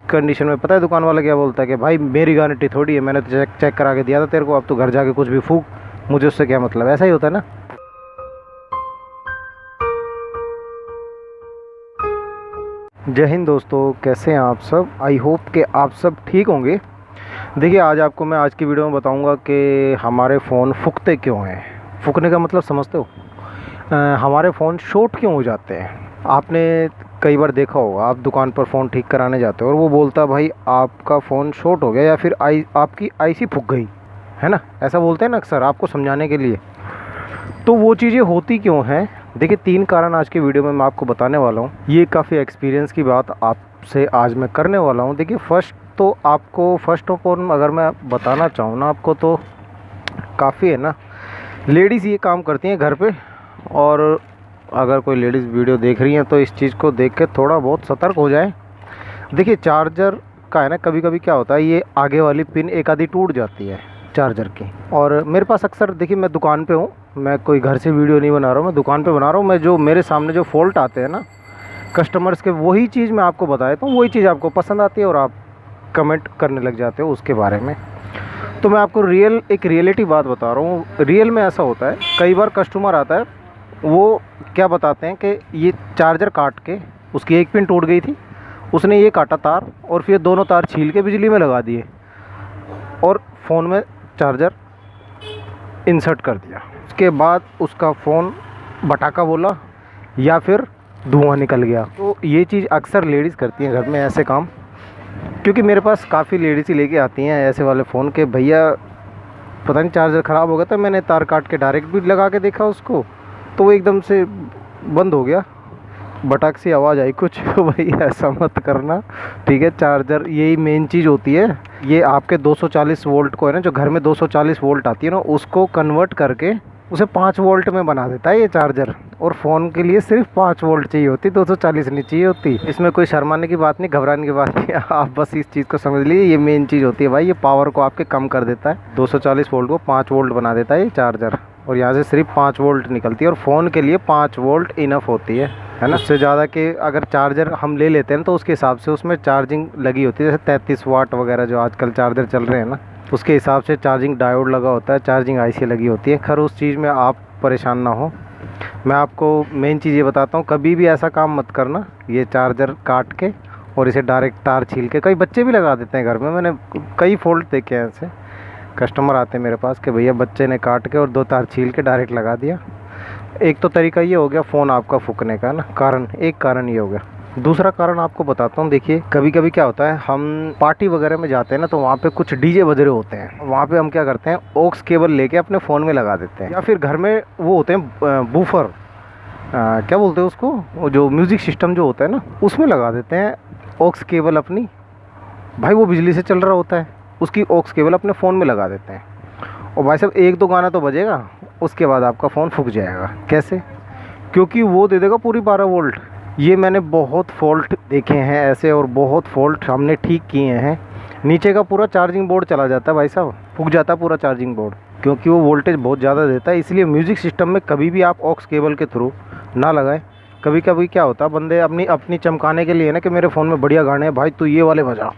Condition में पता है दुकान वाला क्या बोलता है कि भाई मेरी गारंटी थोड़ी है, मैंने तो चेक चेक करा के दिया था तेरे को, अब तो घर जाके कुछ भी फूक, मुझे उससे क्या मतलब। ऐसा ही होता है ना। जय हिंद दोस्तों, कैसे हैं आप सब। आई होप कि आप सब ठीक होंगे। देखिए आज आपको मैं आज की वीडियो में बताऊंगा कि हमारे फ़ोन फूकते क्यों हैं। फूकने का मतलब समझते हो? हमारे फ़ोन शॉर्ट क्यों हो जाते हैं। आपने कई बार देखा होगा, आप दुकान पर फ़ोन ठीक कराने जाते हो और वो बोलता है भाई आपका फ़ोन शॉर्ट हो गया या फिर आपकी आईसी फूक गई, है ना। ऐसा बोलते हैं ना अक्सर आपको समझाने के लिए। तो वो चीज़ें होती क्यों हैं। देखिए 3 कारण आज की वीडियो में मैं आपको बताने वाला हूँ। ये काफ़ी एक्सपीरियंस की बात आपसे आज मैं करने वाला हूँ। देखिए फर्स्ट ऑफ ऑल अगर मैं बताना चाहूँ ना आपको, तो काफ़ी है ना, लेडीज़ ये काम करती हैं घर पे। और अगर कोई लेडीज़ वीडियो देख रही हैं तो इस चीज़ को देख के थोड़ा बहुत सतर्क हो जाए। देखिए चार्जर का है ना, कभी कभी क्या होता है, ये आगे वाली पिन एक आधी टूट जाती है चार्जर की। और मेरे पास अक्सर, देखिए मैं दुकान पे हूँ, मैं कोई घर से वीडियो नहीं बना रहा हूँ, मैं दुकान पे बना रहा हूँ। मैं जो मेरे सामने जो फॉल्ट आते हैं ना कस्टमर्स के, वही चीज़ मैं आपको बता देता हूँ। वही चीज़ आपको पसंद आती है और आप कमेंट करने लग जाते हो उसके बारे में। तो मैं आपको एक रियलिटी बात बता रहा हूँ। रियल में ऐसा होता है, कई बार कस्टमर आता है, वो क्या बताते हैं कि ये चार्जर काट के, उसकी एक पिन टूट गई थी, उसने ये काटा तार और फिर दोनों तार छील के बिजली में लगा दिए और फ़ोन में चार्जर इंसर्ट कर दिया। उसके बाद उसका फ़ोन बटाका बोला या फिर धुआं निकल गया। तो ये चीज़ अक्सर लेडीज़ करती हैं घर में ऐसे काम, क्योंकि मेरे पास काफ़ी लेडीज़ ही लेके आती हैं ऐसे वाले फ़ोन के, भैया पता नहीं चार्जर ख़राब हो गया था, मैंने तार काट के डायरेक्ट भी लगा के देखा उसको तो वो एकदम से बंद हो गया, बटाक सी आवाज़ आई कुछ। तो भाई ऐसा मत करना, ठीक है। चार्जर यही मेन चीज़ होती है, ये आपके 240 वोल्ट को है ना, जो घर में 240 वोल्ट आती है ना, उसको कन्वर्ट करके उसे 5 वोल्ट में बना देता है ये चार्जर। और फ़ोन के लिए सिर्फ 5 वोल्ट चाहिए होती, 240 नहीं चाहिए होती। इसमें कोई शर्माने की बात नहीं, घबराने की बात नहीं। आप बस इस चीज़ को समझ लीजिए, ये मेन चीज़ होती है भाई। ये पावर को आपके कम कर देता है, 240 वोल्ट को 5 वोल्ट बना देता है ये चार्जर। और यहाँ से सिर्फ 5 वोल्ट निकलती है और फ़ोन के लिए 5 वोल्ट इनफ होती है ना। उससे ज़्यादा के अगर चार्जर हम ले लेते हैं तो उसके हिसाब से उसमें चार्जिंग लगी होती है, जैसे 33 वाट वगैरह जो आजकल चार्जर चल रहे हैं ना, उसके हिसाब से चार्जिंग डायोड लगा होता है, चार्जिंग आईसी लगी होती है। खैर उस चीज़ में आप परेशान ना हो। मैं आपको मेन चीज़ ये बताता हूँ, कभी भी ऐसा काम मत करना, ये चार्जर काट के और इसे डायरेक्ट तार छील के। कई बच्चे भी लगा देते हैं घर में, मैंने कई फॉल्ट देखे हैं ऐसे। कस्टमर आते हैं मेरे पास कि भैया बच्चे ने काट के और 2 तार छील के डायरेक्ट लगा दिया। एक तो तरीका ये हो गया फ़ोन आपका फूकने का ना, एक कारण ये हो गया। दूसरा कारण आपको बताता हूँ। देखिए कभी कभी क्या होता है, हम पार्टी वगैरह में जाते हैं ना, तो वहाँ पे कुछ डीजे बज रहे होते हैं, वहाँ पे हम क्या करते हैं, ऑक्स केबल लेके अपने फ़ोन में लगा देते हैं। या फिर घर में वो होते हैं बूफर, क्या बोलते हैं उसको, वो जो म्यूज़िक सिस्टम जो होता है ना, उसमें लगा देते हैं ऑक्स केबल अपनी। भाई वो बिजली से चल रहा होता है, उसकी ऑक्स केबल अपने फ़ोन में लगा देते हैं। और भाई साहब 1-2 गाना तो बजेगा, उसके बाद आपका फ़ोन फूक जाएगा। कैसे? क्योंकि वो दे देगा पूरी 12 वोल्ट। ये मैंने बहुत फ़ॉल्ट देखे हैं ऐसे, और बहुत फ़ॉल्ट हमने ठीक किए हैं। नीचे का पूरा चार्जिंग बोर्ड चला जाता है भाई साहब, फूक जाता है पूरा चार्जिंग बोर्ड, क्योंकि वो वोल्टेज बहुत ज़्यादा देता है। इसलिए म्यूज़िक सिस्टम में कभी भी आप ऑक्स केबल के थ्रू ना लगाएं। कभी कभी क्या होता है, बंदे अपनी चमकाने के लिए ना कि मेरे फ़ोन में बढ़िया गाने हैं भाई, तू ये वाले बजा।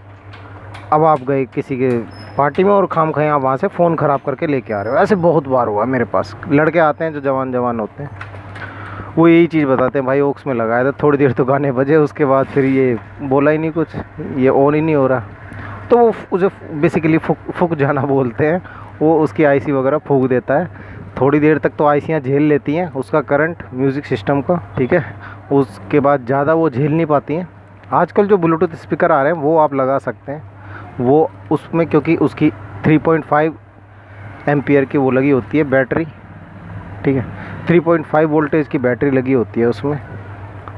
अब आप गए किसी के पार्टी में और खाम खाएँ आप वहाँ से फ़ोन ख़राब करके लेके आ रहे हो। ऐसे बहुत बार हुआ मेरे पास। लड़के आते हैं जो जवान होते हैं, वो यही चीज़ बताते हैं भाई ऑक्स में लगाया था, थोड़ी देर तो गाने बजे, उसके बाद फिर ये बोला ही नहीं कुछ, ये ऑन ही नहीं हो रहा। तो वो उसे बेसिकली फूक जाना बोलते हैं। वो उसकी आईसी वगैरह फूक देता है। थोड़ी देर तक तो आईसियाँ झेल लेती हैं उसका करंट म्यूज़िक सिस्टम का, ठीक है। उसके बाद ज़्यादा वो झेल नहीं पाती हैं। आजकल जो ब्लूटूथ स्पीकर आ रहे हैं वो आप लगा सकते हैं, वो उसमें क्योंकि उसकी 3.5 एम्पियर की वो लगी होती है बैटरी, ठीक है, 3.5 वोल्टेज की बैटरी लगी होती है उसमें,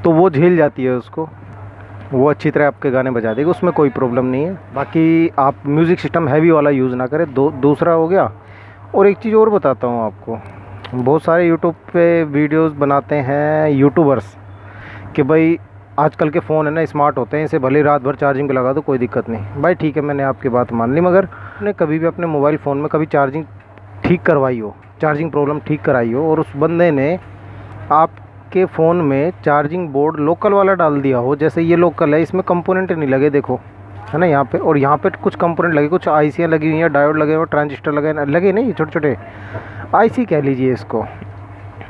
तो वो झेल जाती है उसको, वो अच्छी तरह आपके गाने बजा देगी, उसमें कोई प्रॉब्लम नहीं है। बाकी आप म्यूज़िक सिस्टम हैवी वाला यूज़ ना करें। दूसरा हो गया। और एक चीज़ और बताता हूँ आपको, बहुत सारे यूट्यूब पे वीडियोस बनाते हैं यूट्यूबर्स कि भाई आजकल के फ़ोन है ना स्मार्ट होते हैं, इसे भले रात भर चार्जिंग पे लगा दो कोई दिक्कत नहीं। भाई ठीक है, मैंने आपकी बात मान ली, मगर आपने कभी भी अपने मोबाइल फ़ोन में कभी चार्जिंग ठीक करवाई हो, चार्जिंग प्रॉब्लम ठीक कराई हो, और उस बंदे ने आपके फ़ोन में चार्जिंग बोर्ड लोकल वाला डाल दिया हो, जैसे ये लोकल है, इसमें कंपोनेंट नहीं लगे, देखो है ना यहाँ पे। और यहाँ पे कुछ कंपोनेंट लगे, कुछ आईसियाँ लगी हुई हैं, डायोड लगे हुए, ट्रांजिस्टर लगे नहीं, छोटे छोटे आईसी कह लीजिए इसको,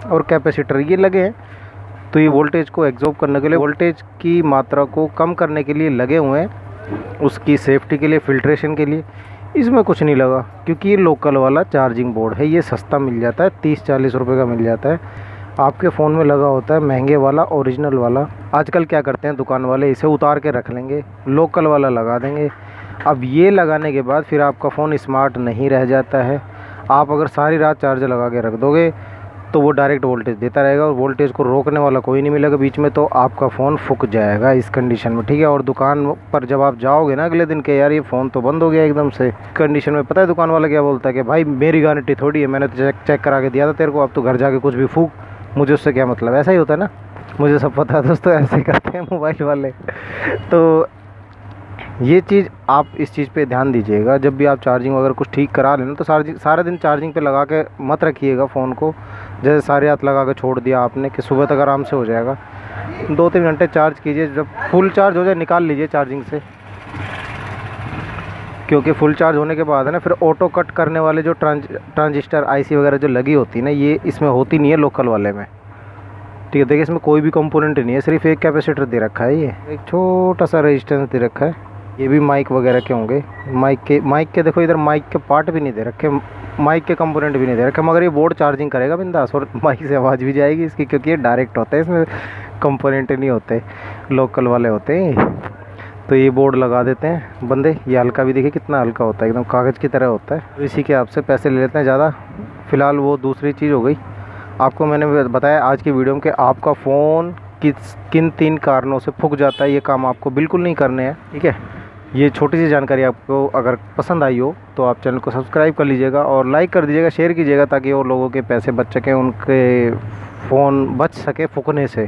और कैपेसिटर ये लगे हैं। तो ये वोल्टेज को एब्जॉर्ब करने के लिए, वोल्टेज की मात्रा को कम करने के लिए लगे हुए हैं, उसकी सेफ्टी के लिए, फिल्ट्रेशन के लिए। इसमें कुछ नहीं लगा, क्योंकि ये लोकल वाला चार्जिंग बोर्ड है, ये सस्ता मिल जाता है, 30-40 रुपये का मिल जाता है। आपके फ़ोन में लगा होता है महंगे वाला, ओरिजिनल वाला। आजकल क्या करते हैं दुकान वाले, इसे उतार के रख लेंगे, लोकल वाला लगा देंगे। अब ये लगाने के बाद फिर आपका फ़ोन स्मार्ट नहीं रह जाता है। आप अगर सारी रात चार्जर लगा के रख दोगे तो वो डायरेक्ट वोल्टेज देता रहेगा, और वोल्टेज को रोकने वाला कोई नहीं मिलेगा बीच में, तो आपका फ़ोन फूक जाएगा इस कंडीशन में, ठीक है। और दुकान पर जब आप जाओगे ना अगले दिन के, यार ये फ़ोन तो बंद हो गया एकदम से कंडीशन में, पता है दुकान वाला क्या बोलता है कि भाई मेरी गारंटी थोड़ी है, मैंने तो चेक करा के दिया था तेरे को, अब तो घर जाके कुछ भी फूक, मुझे उससे क्या मतलब। ऐसा ही होता है ना, मुझे सब पता है दोस्तों, ऐसे ही करते हैं मोबाइल वाले। तो ये चीज़ आप इस चीज़ पे ध्यान दीजिएगा, जब भी आप चार्जिंग वगैरह कुछ ठीक करा लेना तो सारा दिन चार्जिंग पे लगा के मत रखिएगा फ़ोन को। जैसे सारी रात लगा के छोड़ दिया आपने कि सुबह तक आराम से हो जाएगा, 2-3 घंटे चार्ज कीजिए, जब फुल चार्ज हो जाए निकाल लीजिए चार्जिंग से, क्योंकि फुल चार्ज होने के बाद है ना फिर ऑटो कट करने वाले जो ट्रांजिस्टर आईसी वगैरह जो लगी होती है ना, ये इसमें होती नहीं है लोकल वाले में, ठीक है। देखिए इसमें कोई भी कंपोनेंट नहीं है, सिर्फ एक कैपेसिटर दे रखा है, ये एक छोटा सा रेजिस्टेंस दे रखा है। ये भी माइक वगैरह के होंगे, माइक के देखो इधर माइक के पार्ट भी नहीं दे रखे, माइक के कंपोनेंट भी नहीं दे रखे, मगर ये बोर्ड चार्जिंग करेगा बिंदास, और माइक से आवाज़ भी जाएगी इसकी, क्योंकि ये डायरेक्ट होता है, इसमें कंपोनेंट नहीं होते, लोकल वाले होते हैं। तो ये बोर्ड लगा देते हैं बंदे। ये हल्का भी देखिए कितना हल्का होता है, एकदम कागज़ की तरह होता है। तो इसी के आपसे पैसे ले लेते हैं ज़्यादा। फ़िलहाल वो दूसरी चीज़ हो गई। आपको मैंने बताया आज की वीडियो में कि आपका फ़ोन किन 3 कारणों से फूक जाता है, ये काम आपको बिल्कुल नहीं करने हैं, ठीक है। ये छोटी सी जानकारी आपको अगर पसंद आई हो तो आप चैनल को सब्सक्राइब कर लीजिएगा और लाइक कर दीजिएगा, शेयर कीजिएगा, ताकि और लोगों के पैसे बच सकें, उनके फ़ोन बच सके फूकने से।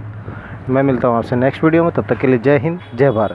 मैं मिलता हूँ आपसे नेक्स्ट वीडियो में, तब तक के लिए जय हिंद, जय भारत।